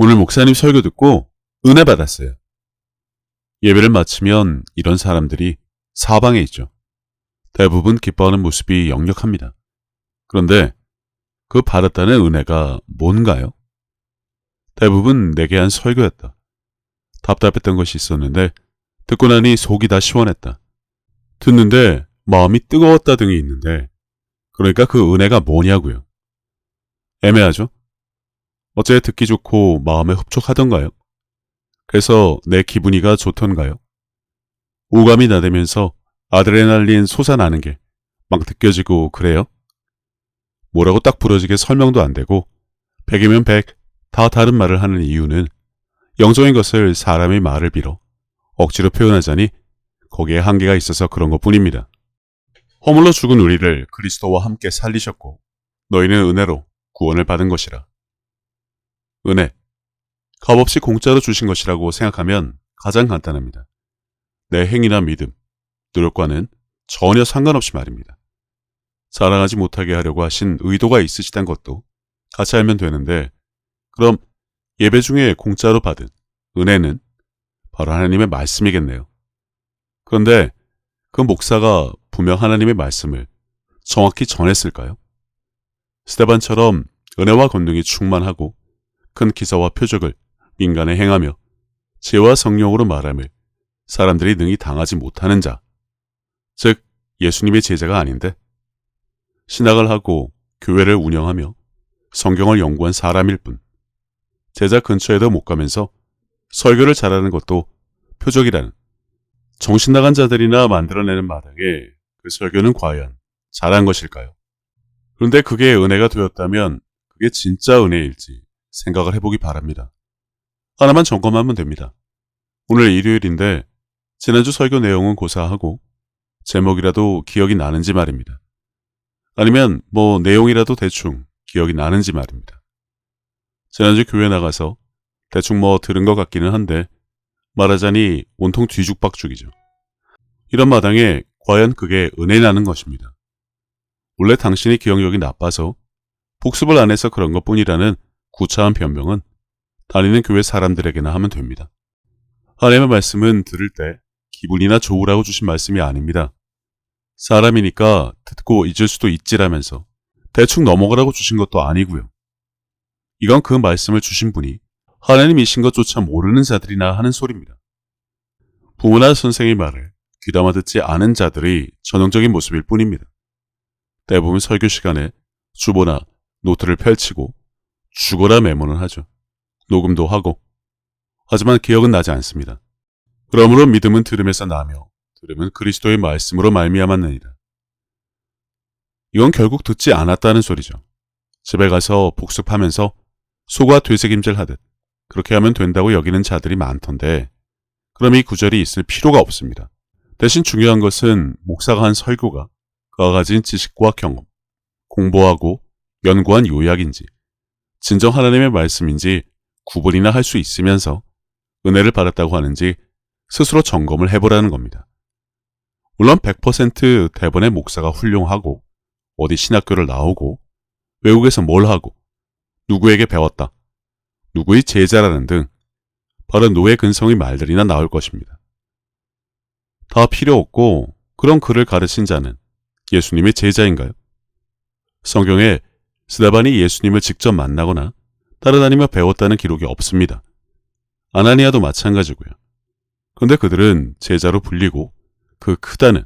오늘 목사님 설교 듣고 은혜 받았어요. 예배를 마치면 이런 사람들이 사방에 있죠. 대부분 기뻐하는 모습이 역력합니다. 그런데 그 받았다는 은혜가 뭔가요? 대부분 내게 한 설교였다. 답답했던 것이 있었는데 듣고 나니 속이 다 시원했다. 듣는데 마음이 뜨거웠다 등이 있는데 그러니까 그 은혜가 뭐냐고요. 애매하죠? 어째 듣기 좋고 마음에 흡족하던가요? 그래서 내 기분이가 좋던가요? 오감이 나대면서 아드레날린 솟아나는 게 막 느껴지고 그래요? 뭐라고 딱 부러지게 설명도 안 되고 100이면 100, 다 다른 말을 하는 이유는 영적인 것을 사람의 말을 빌어 억지로 표현하자니 거기에 한계가 있어서 그런 것뿐입니다. 허물로 죽은 우리를 그리스도와 함께 살리셨고 너희는 은혜로 구원을 받은 것이라. 은혜, 값없이 공짜로 주신 것이라고 생각하면 가장 간단합니다. 내 행위나 믿음, 노력과는 전혀 상관없이 말입니다. 자랑하지 못하게 하려고 하신 의도가 있으시단 것도 같이 알면 되는데 그럼 예배 중에 공짜로 받은 은혜는 바로 하나님의 말씀이겠네요. 그런데 그 목사가 분명 하나님의 말씀을 정확히 전했을까요? 스데반처럼 은혜와 권능이 충만하고 큰 기사와 표적을 민간에 행하며 지혜와 성령으로 말함을 사람들이 능히 당하지 못하는 자, 즉 예수님의 제자가 아닌데 신학을 하고 교회를 운영하며 성경을 연구한 사람일 뿐 제자 근처에도 못 가면서 설교를 잘하는 것도 표적이라는 정신 나간 자들이나 만들어내는 마당에 그 설교는 과연 잘한 것일까요? 그런데 그게 은혜가 되었다면 그게 진짜 은혜일지 생각을 해보기 바랍니다. 하나만 점검하면 됩니다. 오늘 일요일인데 지난주 설교 내용은 고사하고 제목이라도 기억이 나는지 말입니다. 아니면 내용이라도 대충 기억이 나는지 말입니다. 지난주 교회 나가서 대충 들은 것 같기는 한데 말하자니 온통 뒤죽박죽이죠. 이런 마당에 과연 그게 은혜라는 것입니다. 원래 당신의 기억력이 나빠서 복습을 안 해서 그런 것뿐이라는 구차한 변명은 다니는 교회 사람들에게나 하면 됩니다. 하나님의 말씀은 들을 때 기분이나 좋으라고 주신 말씀이 아닙니다. 사람이니까 듣고 잊을 수도 있지라면서 대충 넘어가라고 주신 것도 아니고요. 이건 그 말씀을 주신 분이 하나님이신 것조차 모르는 자들이나 하는 소리입니다. 부모나 선생의 말을 귀담아 듣지 않은 자들의 전형적인 모습일 뿐입니다. 대부분 설교 시간에 주보나 노트를 펼치고 죽어라 메모는 하죠. 녹음도 하고. 하지만 기억은 나지 않습니다. 그러므로 믿음은 들음에서 나며 들음은 그리스도의 말씀으로 말미암았느니라. 이건 결국 듣지 않았다는 소리죠. 집에 가서 복습하면서 소가 되새김질 하듯 그렇게 하면 된다고 여기는 자들이 많던데 그럼 이 구절이 있을 필요가 없습니다. 대신 중요한 것은 목사가 한 설교가 그가 가진 지식과 경험, 공부하고 연구한 요약인지 진정 하나님의 말씀인지 구분이나 할 수 있으면서 은혜를 받았다고 하는지 스스로 점검을 해보라는 겁니다. 물론 100% 대번의 목사가 훌륭하고 어디 신학교를 나오고 외국에서 뭘 하고 누구에게 배웠다, 누구의 제자라는 등 바로 노예 근성의 말들이나 나올 것입니다. 다 필요 없고 그런 글을 가르친 자는 예수님의 제자인가요? 성경에 스데반이 예수님을 직접 만나거나 따라다니며 배웠다는 기록이 없습니다. 아나니아도 마찬가지고요. 그런데 그들은 제자로 불리고 그 크다는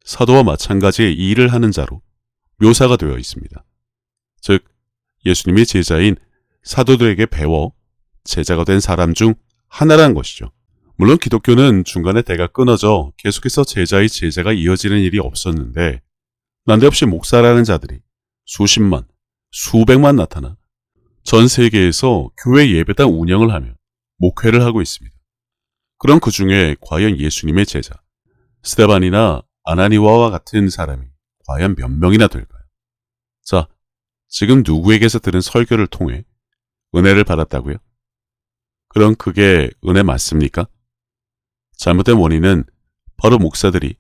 사도와 마찬가지의 일을 하는 자로 묘사가 되어 있습니다. 즉 예수님의 제자인 사도들에게 배워 제자가 된 사람 중 하나라는 것이죠. 물론 기독교는 중간에 대가 끊어져 계속해서 제자의 제자가 이어지는 일이 없었는데 난데없이 목사라는 자들이 수십만, 수백만 나타나 전 세계에서 교회 예배당 운영을 하며 목회를 하고 있습니다. 그럼 그 중에 과연 예수님의 제자, 스데반이나 아나니아와 같은 사람이 과연 몇 명이나 될까요? 자, 지금 누구에게서 들은 설교를 통해 은혜를 받았다고요? 그럼 그게 은혜 맞습니까? 잘못된 원인은 바로 목사들이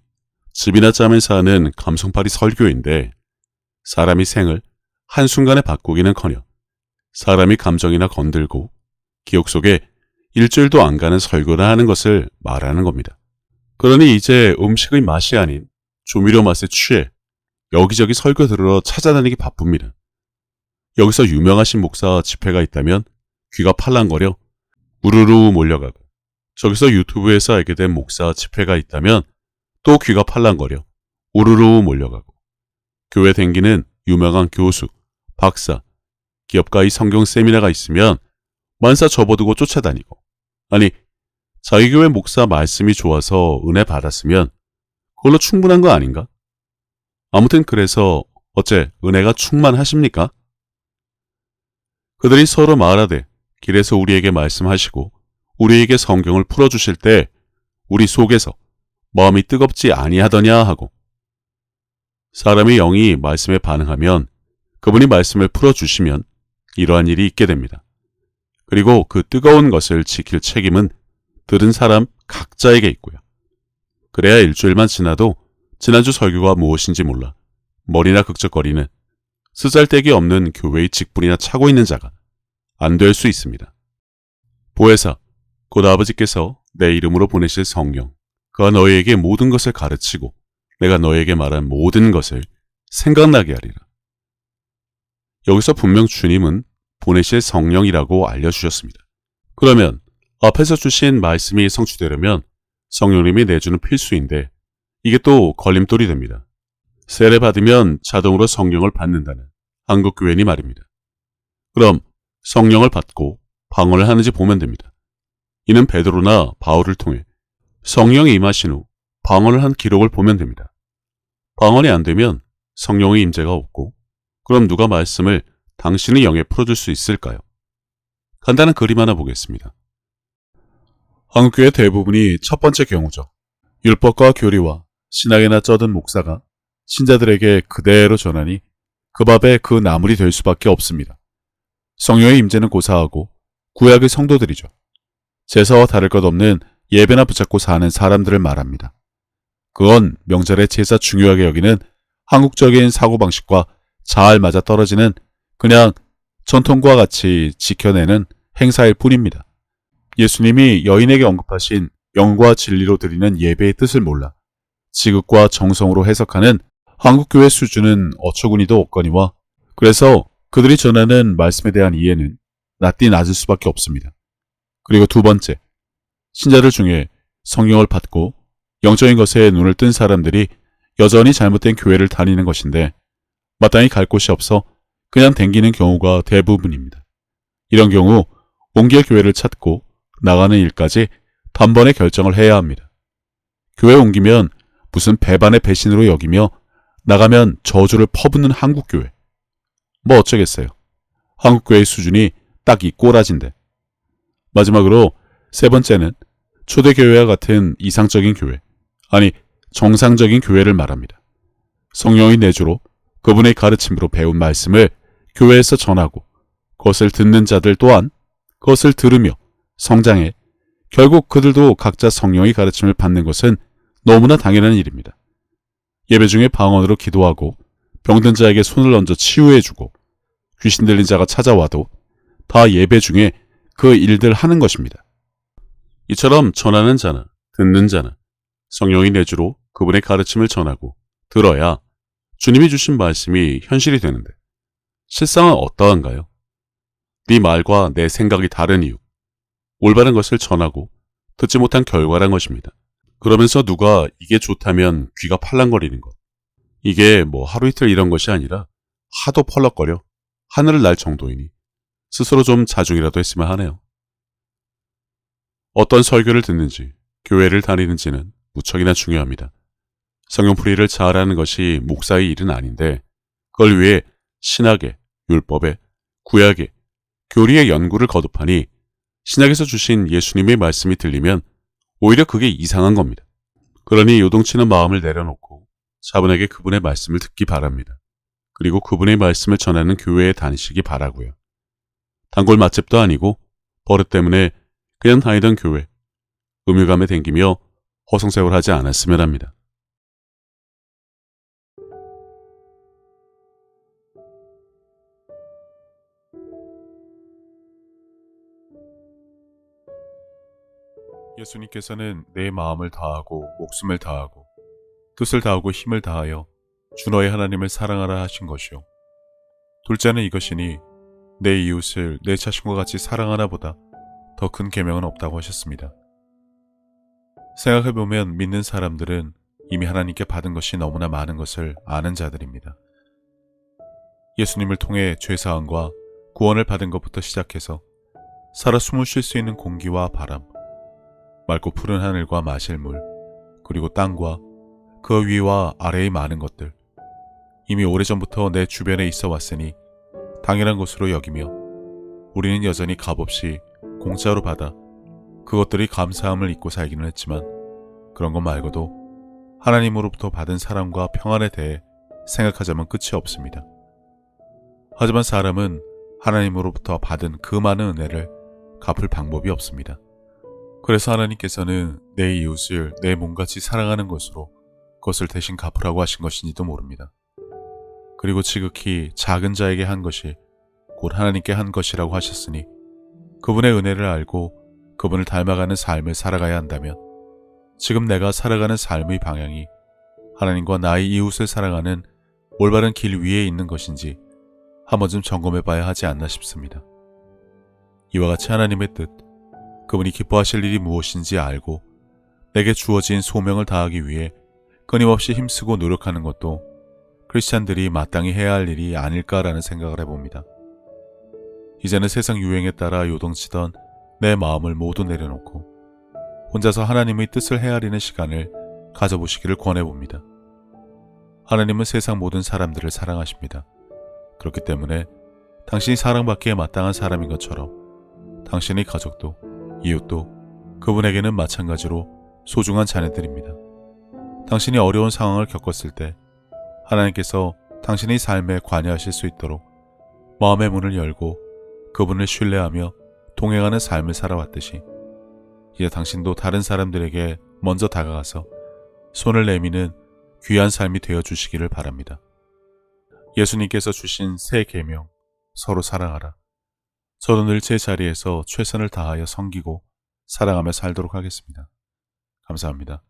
집이나 짬에서 하는 감성파리 설교인데 사람이 생을 한순간에 바꾸기는커녕 사람이 감정이나 건들고 기억 속에 일주일도 안 가는 설교를 하는 것을 말하는 겁니다. 그러니 이제 음식의 맛이 아닌 조미료 맛에 취해 여기저기 설교 들으러 찾아다니기 바쁩니다. 여기서 유명하신 목사 집회가 있다면 귀가 팔랑거려 우르르 몰려가고, 저기서 유튜브에서 알게 된 목사 집회가 있다면 또 귀가 팔랑거려 우르르 몰려가고, 교회 댕기는 유명한 교수, 박사, 기업가의 성경 세미나가 있으면 만사 접어두고 쫓아다니고, 아니 자기 교회 목사 말씀이 좋아서 은혜 받았으면 그걸로 충분한 거 아닌가? 아무튼 그래서 어째 은혜가 충만하십니까? 그들이 서로 말하되 길에서 우리에게 말씀하시고 우리에게 성경을 풀어주실 때 우리 속에서 마음이 뜨겁지 아니하더냐 하고, 사람의 영이 말씀에 반응하면 그분이 말씀을 풀어주시면 이러한 일이 있게 됩니다. 그리고 그 뜨거운 것을 지킬 책임은 들은 사람 각자에게 있고요. 그래야 일주일만 지나도 지난주 설교가 무엇인지 몰라 머리나 극적거리는 쓰잘데기 없는 교회의 직분이나 차고 있는 자가 안 될 수 있습니다. 보혜사, 곧 아버지께서 내 이름으로 보내실 성령, 그가 너희에게 모든 것을 가르치고 내가 너희에게 말한 모든 것을 생각나게 하리라. 여기서 분명 주님은 보내실 성령이라고 알려주셨습니다. 그러면 앞에서 주신 말씀이 성취되려면 성령님이 내주는 필수인데 이게 또 걸림돌이 됩니다. 세례 받으면 자동으로 성령을 받는다는 한국교회니 말입니다. 그럼 성령을 받고 방언을 하는지 보면 됩니다. 이는 베드로나 바울을 통해 성령이 임하신 후 방언을 한 기록을 보면 됩니다. 방언이 안 되면 성령의 임재가 없고, 그럼 누가 말씀을 당신의 영에 풀어줄 수 있을까요? 간단한 그림 하나 보겠습니다. 한국교회 대부분이 첫 번째 경우죠. 율법과 교리와 신학에나 쩌든 목사가 신자들에게 그대로 전하니 그 밥에 그 나물이 될 수밖에 없습니다. 성령의 임재는 고사하고 구약의 성도들이죠. 제사와 다를 것 없는 예배나 붙잡고 사는 사람들을 말합니다. 그건 명절에 제사 중요하게 여기는 한국적인 사고방식과 잘 맞아떨어지는 그냥 전통과 같이 지켜내는 행사일 뿐입니다. 예수님이 여인에게 언급하신 영과 진리로 드리는 예배의 뜻을 몰라 지극과 정성으로 해석하는 한국교회 수준은 어처구니도 없거니와, 그래서 그들이 전하는 말씀에 대한 이해는 낮디 낮을 수밖에 없습니다. 그리고 두 번째, 신자들 중에 성령을 받고 영적인 것에 눈을 뜬 사람들이 여전히 잘못된 교회를 다니는 것인데 마땅히 갈 곳이 없어 그냥 댕기는 경우가 대부분입니다. 이런 경우 옮길 교회를 찾고 나가는 일까지 단번에 결정을 해야 합니다. 교회 옮기면 무슨 배반의 배신으로 여기며 나가면 저주를 퍼붓는 한국교회. 뭐 어쩌겠어요. 한국교회의 수준이 딱 이 꼬라진데. 마지막으로 세 번째는 초대교회와 같은 이상적인 교회, 아니 정상적인 교회를 말합니다. 성령의 내주로 그분의 가르침으로 배운 말씀을 교회에서 전하고 그것을 듣는 자들 또한 그것을 들으며 성장해 결국 그들도 각자 성령의 가르침을 받는 것은 너무나 당연한 일입니다. 예배 중에 방언으로 기도하고 병든 자에게 손을 얹어 치유해주고 귀신 들린 자가 찾아와도 다 예배 중에 그 일들 하는 것입니다. 이처럼 전하는 자나 듣는 자나 성령의 내주로 그분의 가르침을 전하고 들어야 주님이 주신 말씀이 현실이 되는데, 실상은 어떠한가요? 네 말과 내 생각이 다른 이유, 올바른 것을 전하고 듣지 못한 결과란 것입니다. 그러면서 누가 이게 좋다면 귀가 팔랑거리는 것, 이게 뭐 하루 이틀 이런 것이 아니라 하도 펄럭거려 하늘을 날 정도이니 스스로 좀 자중이라도 했으면 하네요. 어떤 설교를 듣는지, 교회를 다니는지는 무척이나 중요합니다. 성경풀이를 잘하는 것이 목사의 일은 아닌데 그걸 위해 신학의, 율법의, 구약의, 교리의 연구를 거듭하니 신약에서 주신 예수님의 말씀이 들리면 오히려 그게 이상한 겁니다. 그러니 요동치는 마음을 내려놓고 차분하게 그분의 말씀을 듣기 바랍니다. 그리고 그분의 말씀을 전하는 교회에 다니시기 바라고요. 단골 맛집도 아니고 버릇 때문에 그냥 다니던 교회, 의무감에 댕기며 허송세월하지 않았으면 합니다. 예수님께서는 내 마음을 다하고 목숨을 다하고 뜻을 다하고 힘을 다하여 주 너의 하나님을 사랑하라 하신 것이요. 둘째는 이것이니 내 이웃을 내 자신과 같이 사랑하나 보다 더 큰 계명은 없다고 하셨습니다. 생각해보면 믿는 사람들은 이미 하나님께 받은 것이 너무나 많은 것을 아는 자들입니다. 예수님을 통해 죄사함과 구원을 받은 것부터 시작해서 살아 숨을 쉴 수 있는 공기와 바람, 맑고 푸른 하늘과 마실 물, 그리고 땅과 그 위와 아래의 많은 것들, 이미 오래전부터 내 주변에 있어 왔으니 당연한 것으로 여기며 우리는 여전히 값없이 공짜로 받아 그것들이 감사함을 잊고 살기는 했지만 그런 것 말고도 하나님으로부터 받은 사랑과 평안에 대해 생각하자면 끝이 없습니다. 하지만 사람은 하나님으로부터 받은 그 많은 은혜를 갚을 방법이 없습니다. 그래서 하나님께서는 내 이웃을 내 몸같이 사랑하는 것으로 그것을 대신 갚으라고 하신 것인지도 모릅니다. 그리고 지극히 작은 자에게 한 것이 곧 하나님께 한 것이라고 하셨으니 그분의 은혜를 알고 그분을 닮아가는 삶을 살아가야 한다면 지금 내가 살아가는 삶의 방향이 하나님과 나의 이웃을 사랑하는 올바른 길 위에 있는 것인지 한 번쯤 점검해 봐야 하지 않나 싶습니다. 이와 같이 하나님의 뜻, 그분이 기뻐하실 일이 무엇인지 알고 내게 주어진 소명을 다하기 위해 끊임없이 힘쓰고 노력하는 것도 크리스찬들이 마땅히 해야 할 일이 아닐까라는 생각을 해봅니다. 이제는 세상 유행에 따라 요동치던 내 마음을 모두 내려놓고 혼자서 하나님의 뜻을 헤아리는 시간을 가져보시기를 권해봅니다. 하나님은 세상 모든 사람들을 사랑하십니다. 그렇기 때문에 당신이 사랑받기에 마땅한 사람인 것처럼 당신의 가족도 이웃도 그분에게는 마찬가지로 소중한 자녀들입니다. 당신이 어려운 상황을 겪었을 때 하나님께서 당신의 삶에 관여하실 수 있도록 마음의 문을 열고 그분을 신뢰하며 동행하는 삶을 살아왔듯이 이제 당신도 다른 사람들에게 먼저 다가가서 손을 내미는 귀한 삶이 되어주시기를 바랍니다. 예수님께서 주신 새 계명, 서로 사랑하라. 저도 늘 제 자리에서 최선을 다하여 섬기고 사랑하며 살도록 하겠습니다. 감사합니다.